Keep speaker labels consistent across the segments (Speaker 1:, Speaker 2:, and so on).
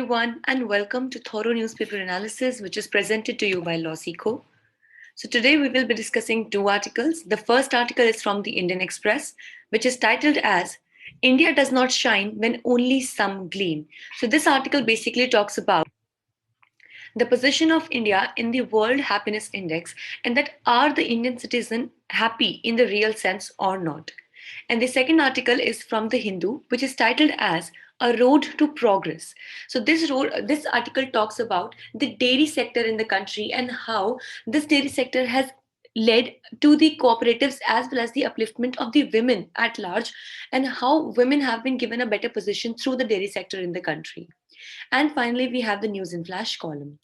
Speaker 1: everyone, and welcome to Thorough Newspaper Analysis, which is presented to you by Losico. So, today we will be discussing two articles. The first article is from the Indian Express, which is titled as India Does Not Shine When Only Some Gleam. So, this article basically talks about the position of India in the World Happiness Index and that are the Indian citizen happy in the real sense or not. And the second article is from the Hindu, which is titled as A Road to Progress. So this article talks about the dairy sector in the country and how this dairy sector has led to the cooperatives as well as the upliftment of the women at large and how women have been given a better position through the dairy sector in the country. And finally, we have the news in flash column.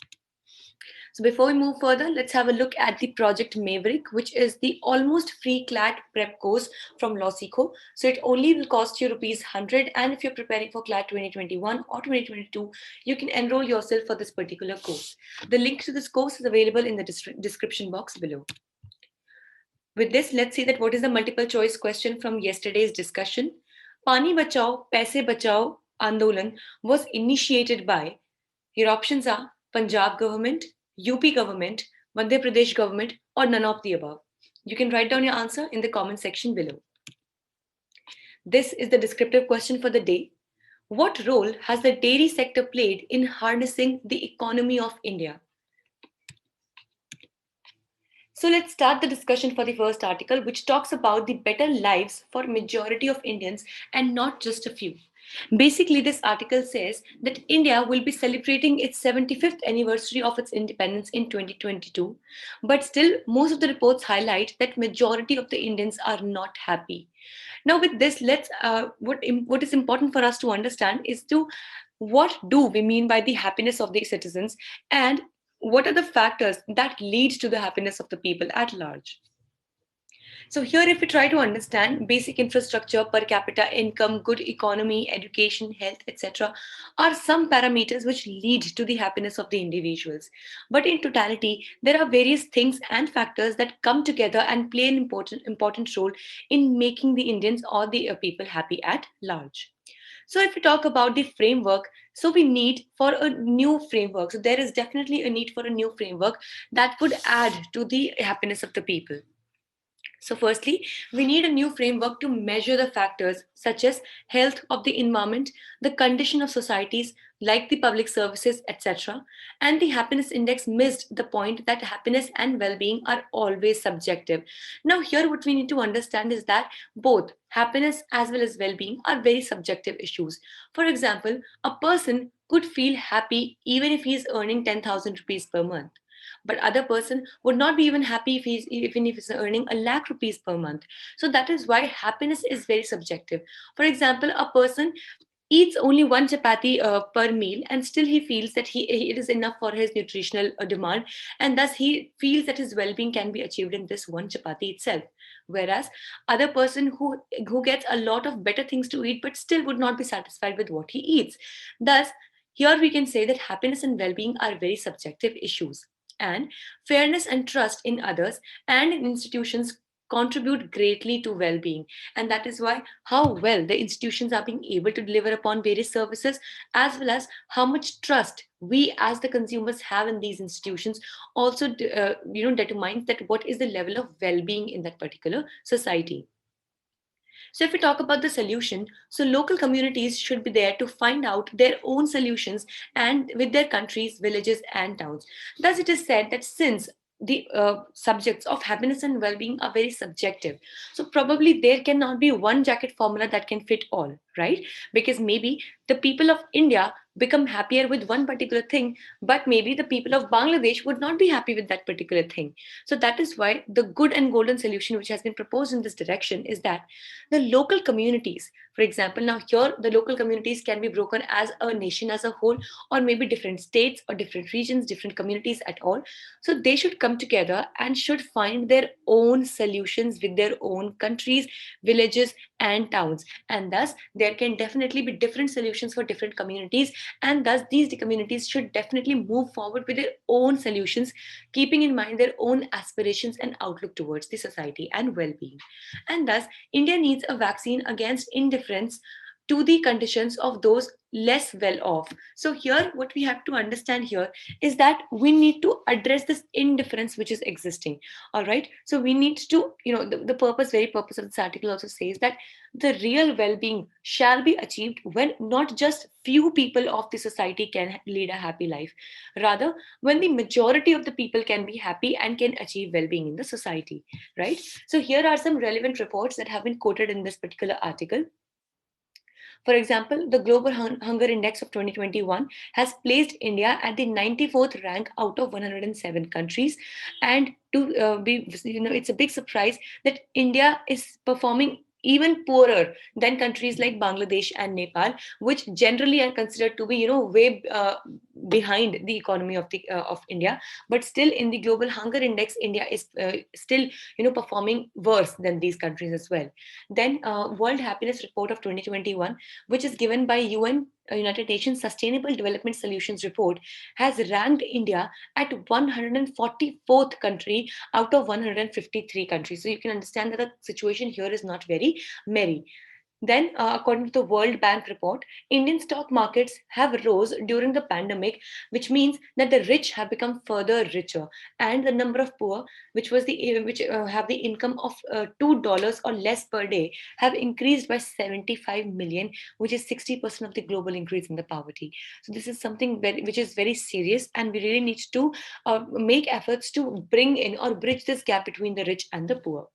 Speaker 1: So before we move further, let's have a look at the Project Maverick, which is the almost free CLAT prep course from Losico. So it only will cost you rupees 100, and if you're preparing for CLAT 2021 or 2022, you can enroll yourself for this particular course. The link to this course is available in the description box below. With this, let's see that what is the multiple choice question from yesterday's discussion. Pani Bachao, Paise Bachao Andolan was initiated by, your options are Punjab government, UP government, Madhya Pradesh government, or none of the above. You can write down your answer in the comment section below. This is the descriptive question for the day. What role has the dairy sector played in harnessing the economy of India? So let's start the discussion for the first article, which talks about the better lives for majority of Indians and not just a few. Basically, this article says that India will be celebrating its 75th anniversary of its independence in 2022, but still most of the reports highlight that majority of the Indians are not happy. Now, with this, what is important for us to understand is to what do we mean by the happiness of the citizens and what are the factors that lead to the happiness of the people at large. So here, if we try to understand basic infrastructure, per capita income, good economy, education, health, etc., are some parameters which lead to the happiness of the individuals. But in totality, there are various things and factors that come together and play an important role in making the Indians or the people happy at large. So if we talk about the framework, so we need for a new framework. So there is definitely a need for a new framework that would add to the happiness of the people. So, firstly, we need a new framework to measure the factors such as health of the environment, the condition of societies like the public services, etc. And the happiness index missed the point that happiness and well being are always subjective. Now, here, what we need to understand is that both happiness as well as well being are very subjective issues. For example, a person could feel happy even if he is earning 10,000 rupees per month, but other person would not be even happy if he's even if he's earning a lakh rupees per month. So that is why happiness is very subjective. For example, a person eats only one chapati per meal and still he feels that it is enough for his nutritional demand, and thus he feels that his well-being can be achieved in this one chapati itself, whereas other person who gets a lot of better things to eat but still would not be satisfied with what he eats. Thus here we can say that happiness and well-being are very subjective issues, and fairness and trust in others and in institutions contribute greatly to well-being, and that is why how well the institutions are being able to deliver upon various services as well as how much trust we as the consumers have in these institutions also determines that what is the level of well-being in that particular society. So, if we talk about the solution, so local communities should be there to find out their own solutions and with their countries, villages, and towns. Thus, it is said that since the subjects of happiness and well-being are very subjective, so probably there cannot be one jacket formula that can fit all, right? Because maybe the people of India become happier with one particular thing, but maybe the people of Bangladesh would not be happy with that particular thing. So that is why the good and golden solution which has been proposed in this direction is that the local communities, for example, now here the local communities can be broken as a nation as a whole, or maybe different states or different regions, different communities at all. So they should come together and should find their own solutions with their own countries, villages, and towns. And thus, there can definitely be different solutions for different communities. And thus, these communities should definitely move forward with their own solutions, keeping in mind their own aspirations and outlook towards the society and well being. And thus, India needs a vaccine against indifference to the conditions of those less well off. So here what we have to understand here is that we need to address this indifference which is existing. All right, so we need to, the purpose, very purpose of this article also says that the real well-being shall be achieved when not just few people of the society can lead a happy life, rather when the majority of the people can be happy and can achieve well-being in the society, right? So here are some relevant reports that have been quoted in this particular article. For example, the Global Hunger Index of 2021 has placed India at the 94th rank out of 107 countries. And to be, it's a big surprise that India is performing even poorer than countries like Bangladesh and Nepal, which generally are considered to be, way behind the economy of India. But still, in the Global Hunger Index, India is still, performing worse than these countries as well. Then, World Happiness Report of 2021, which is given by UN, United Nations Sustainable Development Solutions Report, has ranked India at 144th country out of 153 countries. So you can understand that the situation here is not very merry. Then, according to the World Bank report, Indian stock markets have rose during the pandemic, which means that the rich have become further richer, and the number of poor, which have the income of $2 or less per day, have increased by 75 million, which is 60% of the global increase in the poverty. So this is something which is very serious, and we really need to make efforts to bring in or bridge this gap between the rich and the poor.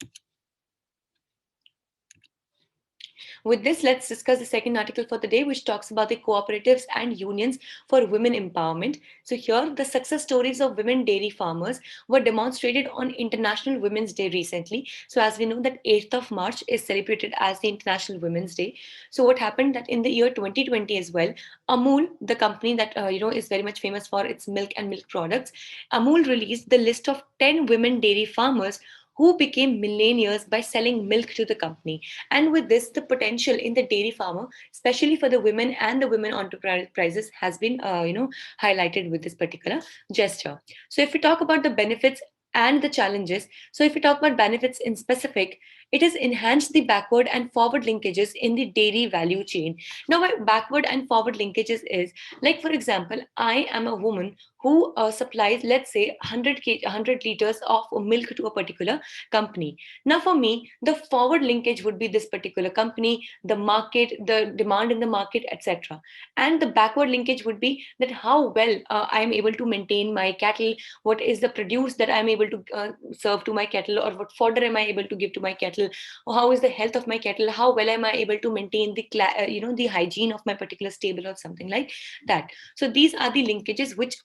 Speaker 1: With this, let's discuss the second article for the day, which talks about the cooperatives and unions for women empowerment. So here, the success stories of women dairy farmers were demonstrated on International Women's Day recently. So as we know that 8th of March is celebrated as the International Women's Day. So what happened that in the year 2020 as well, Amul, the company that is very much famous for its milk and milk products, Amul released the list of 10 women dairy farmers who became millionaires by selling milk to the company. And with this, the potential in the dairy farmer, especially for the women and the women enterprises, has been highlighted with this particular gesture. So if we talk about the benefits and the challenges, so if we talk about benefits in specific, it has enhanced the backward and forward linkages in the dairy value chain. Now, my backward and forward linkages is, like, for example, I am a woman who supplies, let's say, 100 liters of milk to a particular company. Now, for me, the forward linkage would be this particular company, the market, the demand in the market, etc. And the backward linkage would be that how well I am able to maintain my cattle, what is the produce that I am able to serve to my cattle, or what fodder am I able to give to my cattle, or how is the health of my cattle, how well am I able to maintain the hygiene of my particular stable or something like that. So these are the linkages which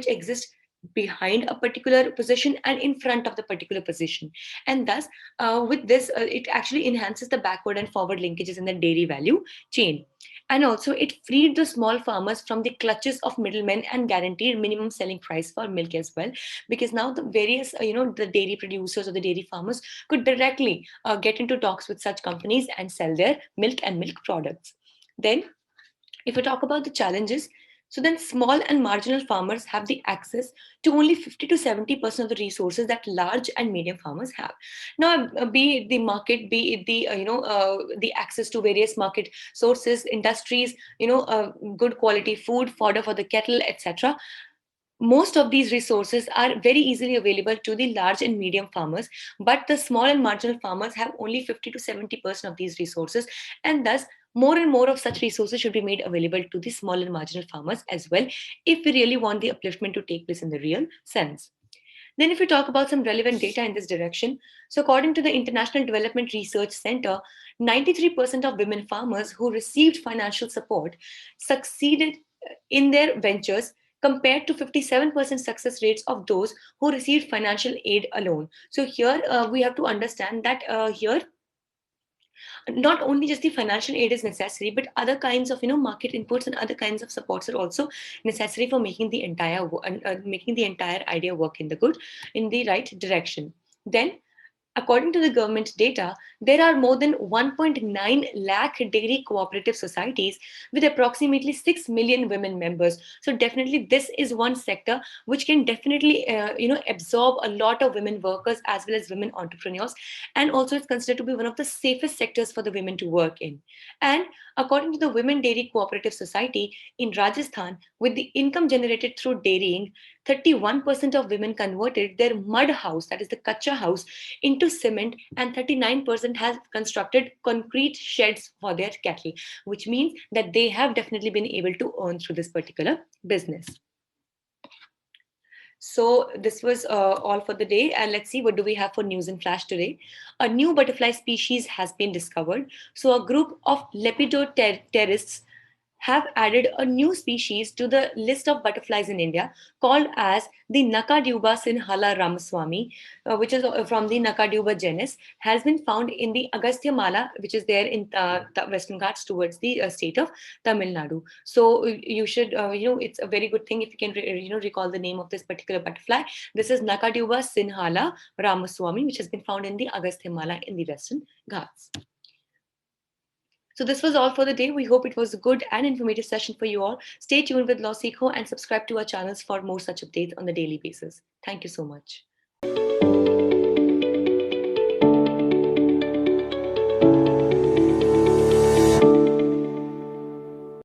Speaker 1: exist behind a particular position and in front of the particular position, and thus with this it actually enhances the backward and forward linkages in the dairy value chain. And also it freed the small farmers from the clutches of middlemen and guaranteed minimum selling price for milk as well, because now the various the dairy producers or the dairy farmers could directly get into talks with such companies and sell their milk and milk products. Then if we talk about the challenges, so then small and marginal farmers have the access to only 50 to 70% of the resources that large and medium farmers have. Now, be it the market, be it the the access to various market sources, industries, good quality food, fodder for the cattle, etc. Most of these resources are very easily available to the large and medium farmers, but the small and marginal farmers have only 50 to 70% of these resources, and thus more and more of such resources should be made available to the small and marginal farmers as well, if we really want the upliftment to take place in the real sense. Then, if we talk about some relevant data in this direction, so according to the International Development Research Center, 93% of women farmers who received financial support succeeded in their ventures, compared to 57% success rates of those who received financial aid alone. So here we have to understand that here not only just the financial aid is necessary, but other kinds of market inputs and other kinds of supports are also necessary for making the entire making the entire idea work in the right direction. Then According to the government data, there are more than 1.9 lakh dairy cooperative societies with approximately 6 million women members. So definitely this is one sector which can definitely absorb a lot of women workers as well as women entrepreneurs, and also it's considered to be one of the safest sectors for the women to work in. And according to the Women Dairy Cooperative Society in Rajasthan, with the income generated through dairying, 31% of women converted their mud house, that is the kacha house, into cement, and 39% has constructed concrete sheds for their cattle, which means that they have definitely been able to earn through this particular business. So this was all for the day, and let's see what do we have for news and flash today. A new butterfly species has been discovered. So a group of lepidopterists have added a new species to the list of butterflies in India called as the Nakaduba sinhala Ramaswamy, which is from the Nakaduba genus, has been found in the Agastya Mala, which is there in the Western Ghats towards the state of Tamil Nadu. So you should, it's a very good thing if you can, recall the name of this particular butterfly. This is Nakaduba sinhala Ramaswamy, which has been found in the Agastya Mala in the Western Ghats. So this was all for the day. We hope it was a good and informative session for you all. Stay tuned with Law Seekho and subscribe to our channels for more such updates on the daily basis. Thank you so much.